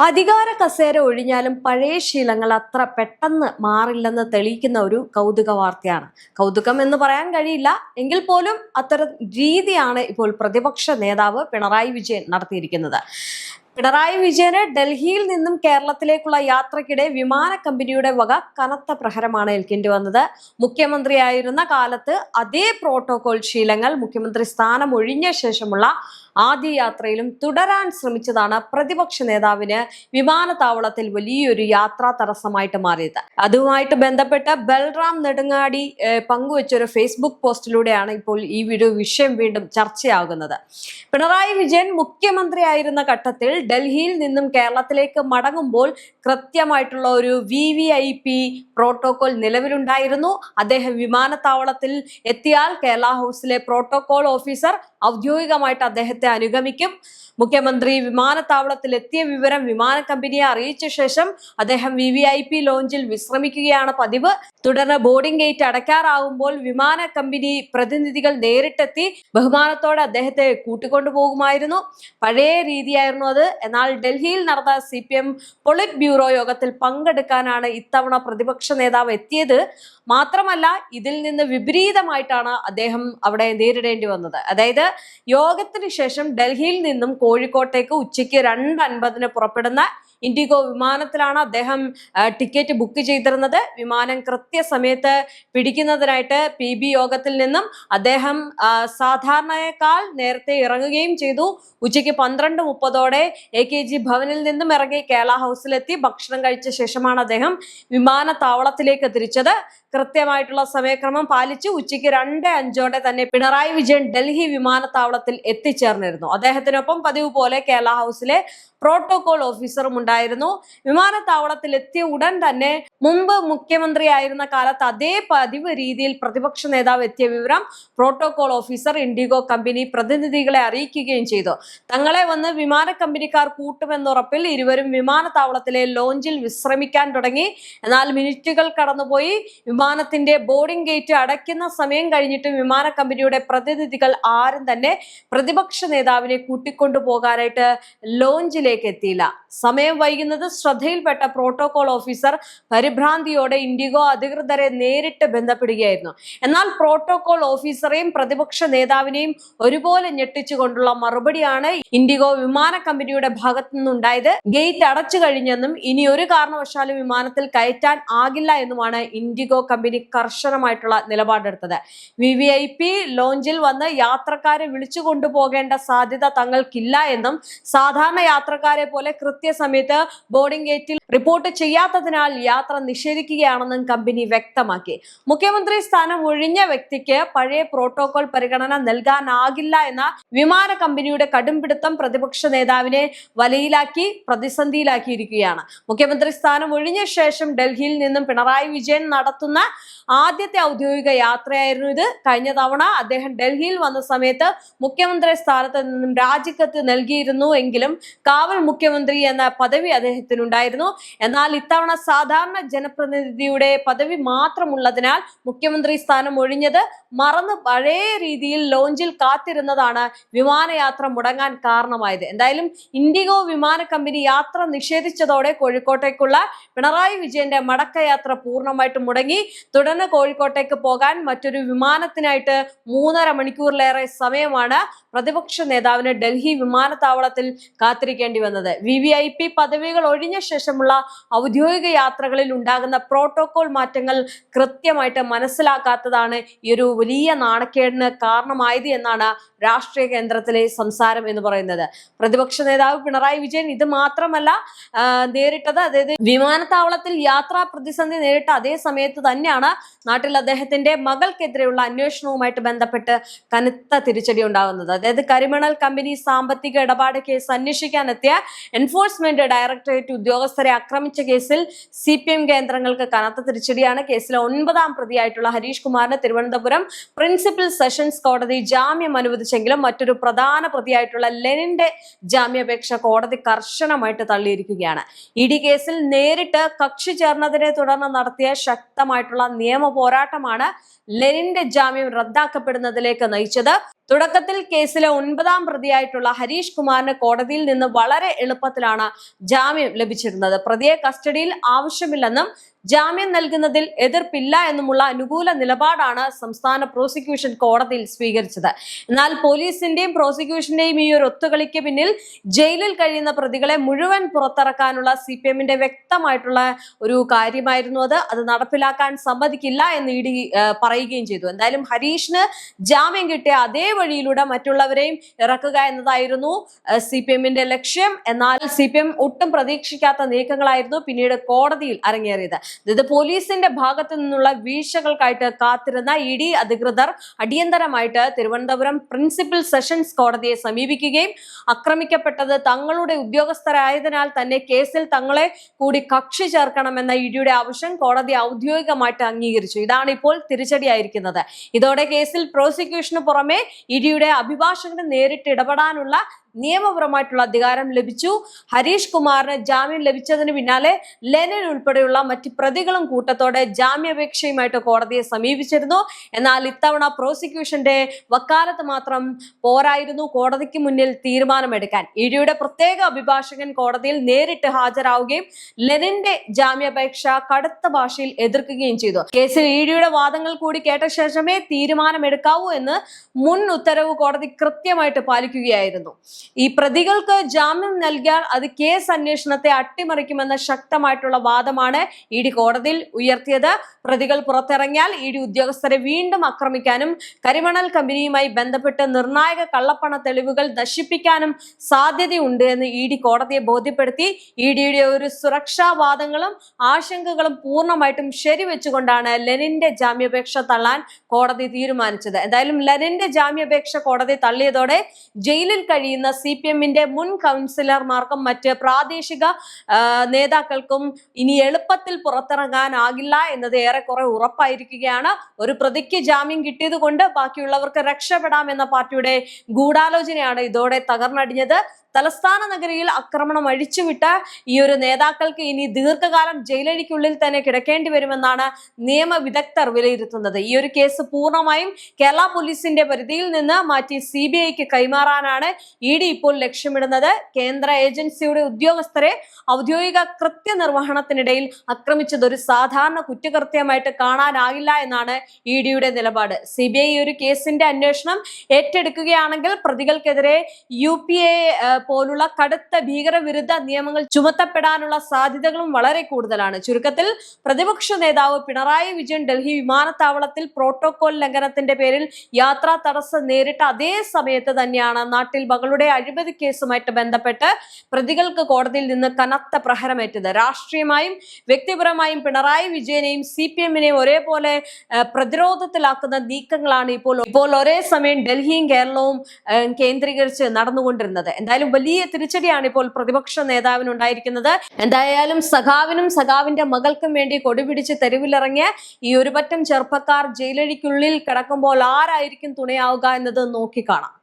അധികാര കസേര ഒഴിഞ്ഞാലും പഴയ ശീലങ്ങൾ അത്ര പെട്ടെന്ന് മാറില്ലെന്ന് തെളിയിക്കുന്ന ഒരു കൗതുക വാർത്തയാണ്. കൗതുകം എന്ന് പറയാൻ കഴിയില്ല എങ്കിൽ പോലും അത്തരം രീതിയാണ് ഇപ്പോൾ പ്രതിപക്ഷ നേതാവ് പിണറായി വിജയൻ നടത്തിയിരിക്കുന്നത്. പിണറായി വിജയന് ഡൽഹിയിൽ നിന്നും കേരളത്തിലേക്കുള്ള യാത്രക്കിടെ വിമാന കമ്പനിയുടെ വക കനത്ത പ്രഹരമാണ് ഏൽക്കേണ്ടി വന്നത്. മുഖ്യമന്ത്രിയായിരുന്ന കാലത്ത് അതേ പ്രോട്ടോകോൾ ശീലങ്ങൾ മുഖ്യമന്ത്രി സ്ഥാനം ഒഴിഞ്ഞ ശേഷമുള്ള ആദ്യ യാത്രയിലും തുടരാൻ ശ്രമിച്ചതാണ് പ്രതിപക്ഷ നേതാവിന് വിമാനത്താവളത്തിൽ വലിയൊരു യാത്രാ തടസ്സമായിട്ട് മാറിയത്. അതുമായിട്ട് ബന്ധപ്പെട്ട് ബൽറാം നെടുങ്ങാടി പങ്കുവച്ച ഒരു ഫേസ്ബുക്ക് പോസ്റ്റിലൂടെയാണ് ഇപ്പോൾ ഈ വിഷയം വീണ്ടും ചർച്ചയാകുന്നത്. പിണറായി വിജയൻ മുഖ്യമന്ത്രിയായിരുന്ന ഘട്ടത്തിൽ ഡൽഹിയിൽ നിന്നും കേരളത്തിലേക്ക് മടങ്ങുമ്പോൾ കൃത്യമായിട്ടുള്ള ഒരു VVIP പ്രോട്ടോകോൾ നിലവിലുണ്ടായിരുന്നു. അദ്ദേഹം വിമാനത്താവളത്തിൽ എത്തിയാൽ കേരള ഹൗസിലെ പ്രോട്ടോകോൾ ഓഫീസർ ഔദ്യോഗികമായിട്ട് അദ്ദേഹത്തെ അനുഗമിക്കും. മുഖ്യമന്ത്രി വിമാനത്താവളത്തിൽ എത്തിയ വിവരം വിമാന കമ്പനിയെ അറിയിച്ച ശേഷം അദ്ദേഹം VVIP ലോഞ്ചിൽ വിശ്രമിക്കുകയാണ് പതിവ്. തുടർന്ന് ബോർഡിംഗ് ഗേറ്റ് അടയ്ക്കാറാവുമ്പോൾ വിമാന കമ്പനി പ്രതിനിധികൾ നേരിട്ടെത്തി ബഹുമാനത്തോടെ അദ്ദേഹത്തെ കൂട്ടിക്കൊണ്ടുപോകുമായിരുന്നു. പഴയ രീതിയായിരുന്നു അത്. എന്നാൽ ഡൽഹിയിൽ നടന്ന CPM പൊളിറ്റ് ബ്യൂറോ യോഗത്തിൽ പങ്കെടുക്കാനാണ് ഇത്തവണ പ്രതിപക്ഷ നേതാവ് എത്തിയത്. മാത്രമല്ല, ഇതിൽ നിന്ന് വിപരീതമായിട്ടാണ് അദ്ദേഹം അവിടെ നേരിടേണ്ടി വന്നത്. അതായത് യോഗത്തിന് ശേഷം ഡൽഹിയിൽ നിന്നും കോഴിക്കോട്ടേക്ക് ഉച്ചയ്ക്ക് 2:50 പുറപ്പെടുന്ന ഇൻഡിഗോ വിമാനത്തിലാണ് അദ്ദേഹം ടിക്കറ്റ് ബുക്ക് ചെയ്തിരുന്നത്. വിമാനം കൃത്യസമയത്ത് പിടിക്കുന്നതിനായിട്ട് PB യോഗത്തിൽ നിന്നും അദ്ദേഹം സാധാരണയേക്കാൾ നേരത്തെ ഇറങ്ങുകയും ചെയ്തു. ഉച്ചയ്ക്ക് 12:30 AKG ഭവനിൽ നിന്നും ഇറങ്ങി കേരള ഹൗസിലെത്തി ഭക്ഷണം കഴിച്ച ശേഷമാണ് അദ്ദേഹം വിമാനത്താവളത്തിലേക്ക് തിരിച്ചത്. കൃത്യമായിട്ടുള്ള സമയക്രമം പാലിച്ച് ഉച്ചയ്ക്ക് 2:05 തന്നെ പിണറായി വിജയൻ ഡൽഹി വിമാനത്താവളത്തിൽ എത്തിച്ചേർന്നിരുന്നു. അദ്ദേഹത്തിനൊപ്പം പതിവ് പോലെ കേരള ഹൗസിലെ പ്രോട്ടോകോൾ ഓഫീസറും ഉണ്ടായിരുന്നു. വിമാനത്താവളത്തിൽ എത്തിയ ഉടൻ തന്നെ മുമ്പ് മുഖ്യമന്ത്രിയായിരുന്ന കാലത്ത് അതേ പതിവ് രീതിയിൽ പ്രതിപക്ഷ നേതാവ് എത്തിയ വിവരം പ്രോട്ടോകോൾ ഓഫീസർ ഇൻഡിഗോ കമ്പനി പ്രതിനിധികളെ അറിയിക്കുകയും ചെയ്തു. തങ്ങളെ വന്ന് വിമാന കമ്പനിക്കാർ കൂട്ടുമെന്നുറപ്പിൽ ഇരുവരും വിമാനത്താവളത്തിലെ ലോഞ്ചിൽ വിശ്രമിക്കാൻ തുടങ്ങി. എന്നാൽ മിനിറ്റുകൾ കടന്നുപോയി. വിമാനത്തിന്റെ ബോർഡിംഗ് ഗേറ്റ് അടയ്ക്കുന്ന സമയം കഴിഞ്ഞിട്ട് വിമാന കമ്പനിയുടെ പ്രതിനിധികൾ ആരും തന്നെ പ്രതിപക്ഷ നേതാവിനെ കൂട്ടിക്കൊണ്ടുപോകാനായിട്ട് ലോഞ്ചിലേക്ക് എത്തിയില്ല. സമയം വൈകുന്നത് ശ്രദ്ധയിൽപ്പെട്ട പ്രോട്ടോകോൾ ഓഫീസർ പരിഭ്രാന്തിയോടെ ഇൻഡിഗോ അധികൃതരെ നേരിട്ട് ബന്ധപ്പെടുകയായിരുന്നു. എന്നാൽ പ്രോട്ടോകോൾ ഓഫീസറെയും പ്രതിപക്ഷ നേതാവിനെയും ഒരുപോലെ ഞെട്ടിച്ചുകൊണ്ടുള്ള മറുപടിയാണ് ഇൻഡിഗോ വിമാന കമ്പനിയുടെ ഭാഗത്തു നിന്നുണ്ടായത്. ഗേറ്റ് അടച്ചു കഴിഞ്ഞെന്നും ഇനി ഒരു കാരണവശാലും വിമാനത്തിൽ കയറ്റാൻ ആകില്ല എന്നുമാണ് ഇൻഡിഗോ കമ്പനി കർശനമായിട്ടുള്ള നിലപാടെടുത്തത്. VVIP ലോഞ്ചിൽ വന്ന് യാത്രക്കാരെ വിളിച്ചു കൊണ്ടുപോകേണ്ട സാധ്യത തങ്ങൾക്കില്ല എന്നും സാധാരണ യാത്രക്കാരെ പോലെ കൃത്യസമയത്ത് ബോർഡിംഗ് ഗേറ്റിൽ റിപ്പോർട്ട് ചെയ്യാത്തതിനാൽ യാത്ര നിഷേധിക്കുകയാണെന്നും കമ്പനി വ്യക്തമാക്കി. മുഖ്യമന്ത്രി സ്ഥാനം ഒഴിഞ്ഞ വ്യക്തിക്ക് പഴയ പ്രോട്ടോകോൾ പരിഗണന നൽകാനാകില്ല എന്ന വിമാന കമ്പനിയുടെ കടുംപിടുത്തം പ്രതിപക്ഷ നേതാവിനെ വലയിലാക്കി പ്രതിസന്ധിയിലാക്കിയിരിക്കുകയാണ്. മുഖ്യമന്ത്രി സ്ഥാനം ഒഴിഞ്ഞ ശേഷം ഡൽഹിയിൽ നിന്നും പിണറായി വിജയൻ നടത്തുന്ന ആദ്യത്തെ ഔദ്യോഗിക യാത്രയായിരുന്നു ഇത്. കഴിഞ്ഞ തവണ അദ്ദേഹം ഡൽഹിയിൽ വന്ന സമയത്ത് മുഖ്യമന്ത്രി സ്ഥാനത്ത് നിന്നും രാജിക്കത്ത് നൽകിയിരുന്നു എങ്കിലും കാവൽ മുഖ്യമന്ത്രി എന്ന പദവി അദ്ദേഹത്തിനുണ്ടായിരുന്നു. എന്നാൽ ഇത്തവണ സാധാരണ ജനപ്രതിനിധിയുടെ പദവി മാത്രമുള്ളതിനാൽ മുഖ്യമന്ത്രി സ്ഥാനം ഒഴിഞ്ഞത് മറന്ന് പഴയ രീതിയിൽ ലോഞ്ചിൽ കാത്തിരുന്നതാണ് വിമാനയാത്ര മുടങ്ങാൻ കാരണമായത്. എന്തായാലും ഇൻഡിഗോ വിമാന കമ്പനി യാത്ര നിഷേധിച്ചതോടെ കോഴിക്കോട്ടേക്കുള്ള പിണറായി വിജയന്റെ മടക്കയാത്ര പൂർണ്ണമായിട്ട് മുടങ്ങി. തുടർന്ന് കോഴിക്കോട്ടേക്ക് പോകാൻ മറ്റൊരു വിമാനത്തിനായിട്ട് 3.5 മണിക്കൂറിലേറെ സമയമാണ് പ്രതിപക്ഷ നേതാവിന് ഡൽഹി വിമാനത്താവളത്തിൽ കാത്തിരിക്കേണ്ടി വന്നത്. VVIP പദവികൾ ഒഴിഞ്ഞ ശേഷമുള്ള ഔദ്യോഗിക യാത്രകളിൽ ഉണ്ടാകുന്ന പ്രോട്ടോകോൾ മാറ്റങ്ങൾ കൃത്യമായിട്ട് മനസ്സിലാക്കാത്തതാണ് ഈ ഒരു വലിയ നാണക്കേടിന് കാരണമായത് എന്നാണ് രാഷ്ട്രീയ കേന്ദ്രത്തിലെ സംസാരം എന്ന് പറയുന്നത്. പ്രതിപക്ഷ നേതാവ് പിണറായി വിജയൻ ഇത് മാത്രമല്ല നേരിട്ടത്, അതായത് വിമാനത്താവളത്തിൽ യാത്രാ പ്രതിസന്ധി നേരിട്ട അതേ സമയത്ത് തന്നെയാണ് നാട്ടിൽ അദ്ദേഹത്തിന്റെ മകൾക്കെതിരെയുള്ള അന്വേഷണവുമായിട്ട് ബന്ധപ്പെട്ട് കനത്ത തിരിച്ചടി ഉണ്ടാകുന്നത്. അതായത് കരിമണൽ കമ്പനി സാമ്പത്തിക ഇടപാട് കേസ് അന്വേഷിക്കാനെത്തിയ എൻഫോഴ്സ്മെന്റ് ഡയറക്ടറേറ്റ് ഉദ്യോഗസ്ഥരെ ആക്രമിച്ച കേസിൽ CPM കേന്ദ്രങ്ങൾക്ക് കനത്ത തിരിച്ചടിയാണ്. കേസിലെ 9ാം പ്രതിയായിട്ടുള്ള ഹരീഷ് കുമാറിന് തിരുവനന്തപുരം പ്രിൻസിപ്പൽ സെഷൻസ് കോടതി ജാമ്യം അനുവദിച്ചെങ്കിലും മറ്റൊരു പ്രധാന പ്രതിയായിട്ടുള്ള ലെനിന്റെ ജാമ്യാപേക്ഷ കോടതി കർശനമായിട്ട് തള്ളിയിരിക്കുകയാണ്. ED കേസിൽ നേരിട്ട് കക്ഷി ചേർന്നതിനെ തുടർന്ന് നടത്തിയ ശക്തമായിട്ടുള്ള ശക്തമായിട്ടുള്ള നിയമ പോരാട്ടമാണ് ലെനിന്റെ ജാമ്യം റദ്ദാക്കപ്പെടുന്നതിലേക്ക് നയിച്ചത്. തുടക്കത്തിൽ കേസിലെ 9ാം പ്രതിയായിട്ടുള്ള ഹരീഷ് കുമാറിന് കോടതിയിൽ നിന്ന് വളരെ എളുപ്പത്തിലാണ് ജാമ്യം ലഭിച്ചിരുന്നത്. പ്രതിയെ കസ്റ്റഡിയിൽ ആവശ്യമില്ലെന്നും ജാമ്യം നൽകുന്നതിൽ എതിർപ്പില്ല എന്നുമുള്ള അനുകൂല നിലപാടാണ് സംസ്ഥാന പ്രോസിക്യൂഷൻ കോടതിയിൽ സ്വീകരിച്ചത്. എന്നാൽ പോലീസിന്റെയും പ്രോസിക്യൂഷന്റെയും ഈ ഒരു ഒത്തുകളിക്ക് പിന്നിൽ ജയിലിൽ കഴിയുന്ന പ്രതികളെ മുഴുവൻ പുറത്തിറക്കാനുള്ള CPMന്റെ വ്യക്തമായിട്ടുള്ള ഒരു കാര്യമായിരുന്നു അത് നടപ്പിലാക്കാൻ സമ്മതിക്കില്ല എന്ന് ഇഡി പറയുകയും ചെയ്തു. എന്തായാലും ഹരീഷിന് ജാമ്യം കിട്ടിയ അതേ വഴിയിലൂടെ മറ്റുള്ളവരെയും ഇറക്കുക എന്നതായിരുന്നു CPMന്റെ ലക്ഷ്യം. എന്നാൽ CPM ഒട്ടും പ്രതീക്ഷിക്കാത്ത നീക്കങ്ങളായിരുന്നു പിന്നീട് കോടതിയിൽ അരങ്ങേറിയത്. ഇത് പോലീസിന്റെ ഭാഗത്തു നിന്നുള്ള വീഴ്ചകൾക്കായിട്ട് കാത്തിരുന്ന ഇഡി അധികൃതർ അടിയന്തരമായിട്ട് തിരുവനന്തപുരം പ്രിൻസിപ്പൽ സെഷൻസ് കോടതിയെ സമീപിക്കുകയും ആക്രമിക്കപ്പെട്ടത് തങ്ങളുടെ ഉദ്യോഗസ്ഥരായതിനാൽ തന്നെ കേസിൽ തങ്ങളെ കൂടി കക്ഷി ചേർക്കണമെന്ന ഇഡിയുടെ ആവശ്യം കോടതി ഔദ്യോഗികമായിട്ട് അംഗീകരിച്ചു. ഇതാണ് ഇപ്പോൾ തിരിച്ചടിയായിരിക്കുന്നത്. ഇതോടെ കേസിൽ പ്രോസിക്യൂഷന് പുറമെ ഇഡിയുടെ അഭിഭാഷകന് നേരിട്ട് ഇടപെടാനുള്ള നിയമപരമായിട്ടുള്ള അധികാരം ലഭിച്ചു. ഹരീഷ് കുമാറിന് ജാമ്യം ലഭിച്ചതിന് പിന്നാലെ ലെനിൻ ഉൾപ്പെടെയുള്ള മറ്റ് പ്രതികളും കൂട്ടത്തോടെ ജാമ്യാപേക്ഷയുമായിട്ട് കോടതിയെ സമീപിച്ചിരുന്നു. എന്നാൽ ഇത്തവണ പ്രോസിക്യൂഷന്റെ വക്കാലത്ത് മാത്രം പോരായിരുന്നു കോടതിക്ക് മുന്നിൽ തീരുമാനമെടുക്കാൻ. ഇഡിയുടെ പ്രത്യേക അഭിഭാഷകൻ കോടതിയിൽ നേരിട്ട് ഹാജരാവുകയും ലെനിന്റെ ജാമ്യാപേക്ഷ കടുത്ത ഭാഷയിൽ എതിർക്കുകയും ചെയ്തു. കേസിൽ ഇഡിയുടെ വാദങ്ങൾ കൂടി കേട്ട ശേഷമേ തീരുമാനമെടുക്കാവൂ എന്ന് മുൻ ഉത്തരവ് കോടതി കൃത്യമായിട്ട് പാലിക്കുകയായിരുന്നു. ഈ പ്രതികൾക്ക് ജാമ്യം നൽകിയാൽ അത് കേസ് അന്വേഷണത്തെ അട്ടിമറിക്കുമെന്ന ശക്തമായിട്ടുള്ള വാദമാണ് ഇഡി കോടതിയിൽ ഉയർത്തിയത്. പ്രതികൾ പുറത്തിറങ്ങിയാൽ ഇഡി ഉദ്യോഗസ്ഥരെ വീണ്ടും ആക്രമിക്കാനും കരിമണൽ കമ്പനിയുമായി ബന്ധപ്പെട്ട് നിർണായക കള്ളപ്പണ തെളിവുകൾ നശിപ്പിക്കാനും സാധ്യതയുണ്ട് എന്ന് ഇഡി കോടതിയെ ബോധ്യപ്പെടുത്തി. ഇഡിയുടെ ഒരു സുരക്ഷാ വാദങ്ങളും ആശങ്കകളും പൂർണ്ണമായിട്ടും ശരിവെച്ചുകൊണ്ടാണ് ലെനിന്റെ ജാമ്യാപേക്ഷ തള്ളാൻ കോടതി തീരുമാനിച്ചത്. എന്തായാലും ലെനിന്റെ ജാമ്യാപേക്ഷ കോടതി തള്ളിയതോടെ ജയിലിൽ കഴിയുന്ന CPMന്റെ മുൻ കൗൺസിലർമാർക്കും മറ്റ് പ്രാദേശിക നേതാക്കൾക്കും ഇനി എളുപ്പത്തിൽ പുറത്തിറങ്ങാനാകില്ല എന്നത് ഏറെക്കുറെ ഉറപ്പായിരിക്കുകയാണ്. ഒരു പ്രതിക്ക് ജാമ്യം കിട്ടിയത് കൊണ്ട് ബാക്കിയുള്ളവർക്ക് രക്ഷപ്പെടാമെന്ന പാർട്ടിയുടെ ഗൂഢാലോചനയാണ് ഇതോടെ തകർന്നടിഞ്ഞത്. തലസ്ഥാന നഗരിയിൽ ആക്രമണം അഴിച്ചുവിട്ട ഈ ഒരു നേതാക്കൾക്ക് ഇനി ദീർഘകാലം ജയിലഴിക്കുള്ളിൽ തന്നെ കിടക്കേണ്ടി വരുമെന്നാണ് നിയമവിദഗ്ധർ വിലയിരുത്തുന്നത്. ഈ ഒരു കേസ് പൂർണ്ണമായും കേരള പോലീസിന്റെ പരിധിയിൽ നിന്ന് മാറ്റി CBIക്ക് കൈമാറാനാണ് ഇഡി ഇപ്പോൾ ലക്ഷ്യമിടുന്നത്. കേന്ദ്ര ഏജൻസിയുടെ ഉദ്യോഗസ്ഥരെ ഔദ്യോഗിക കൃത്യനിർവഹണത്തിനിടയിൽ ആക്രമിച്ചത് ഒരു സാധാരണ കുറ്റകൃത്യമായിട്ട് കാണാനാകില്ല എന്നാണ് ഇഡിയുടെ നിലപാട്. CBI ഈ ഒരു കേസിന്റെ അന്വേഷണം ഏറ്റെടുക്കുകയാണെങ്കിൽ പ്രതികൾക്കെതിരെ UPA പോലുള്ള കടുത്ത ഭീകരവിരുദ്ധ നിയമങ്ങൾ ചുമത്തപ്പെടാനുള്ള സാധ്യതകളും വളരെ കൂടുതലാണ്. ചുരുക്കത്തിൽ പ്രതിപക്ഷ നേതാവ് പിണറായി വിജയൻ ഡൽഹി വിമാനത്താവളത്തിൽ പ്രോട്ടോകോൾ ലംഘനത്തിന്റെ പേരിൽ യാത്രാ തടസ്സം നേരിട്ട അതേ സമയത്ത് തന്നെയാണ് നാട്ടിൽ മകളുടെ അഴിമതി കേസുമായിട്ട് ബന്ധപ്പെട്ട് പ്രതികൾക്ക് കോടതിയിൽ നിന്ന് കനത്ത പ്രഹരമേറ്റത്. രാഷ്ട്രീയമായും വ്യക്തിപരമായും പിണറായി വിജയനെയും CPMനെയും ഒരേപോലെ പ്രതിരോധത്തിലാക്കുന്ന നീക്കങ്ങളാണ് ഇപ്പോൾ ഒരേ സമയം ഡൽഹിയും കേരളവും കേന്ദ്രീകരിച്ച് നടന്നുകൊണ്ടിരുന്നത്. എന്തായാലും വലിയ തിരിച്ചടിയാണ് ഇപ്പോൾ പ്രതിപക്ഷ നേതാവിന് ഉണ്ടായിരിക്കുന്നത്. എന്തായാലും സഖാവിനും സഖാവിന്റെ മകൾക്കും വേണ്ടി കൊടിപിടിച്ച് തെരുവിലിറങ്ങിയ ഈ ഒരു പറ്റം ചെറുപ്പക്കാർ ജയിലഴിക്കുള്ളിൽ കിടക്കുമ്പോൾ ആരായിരിക്കും തുണയാവുക എന്നത് നോക്കിക്കാണാം.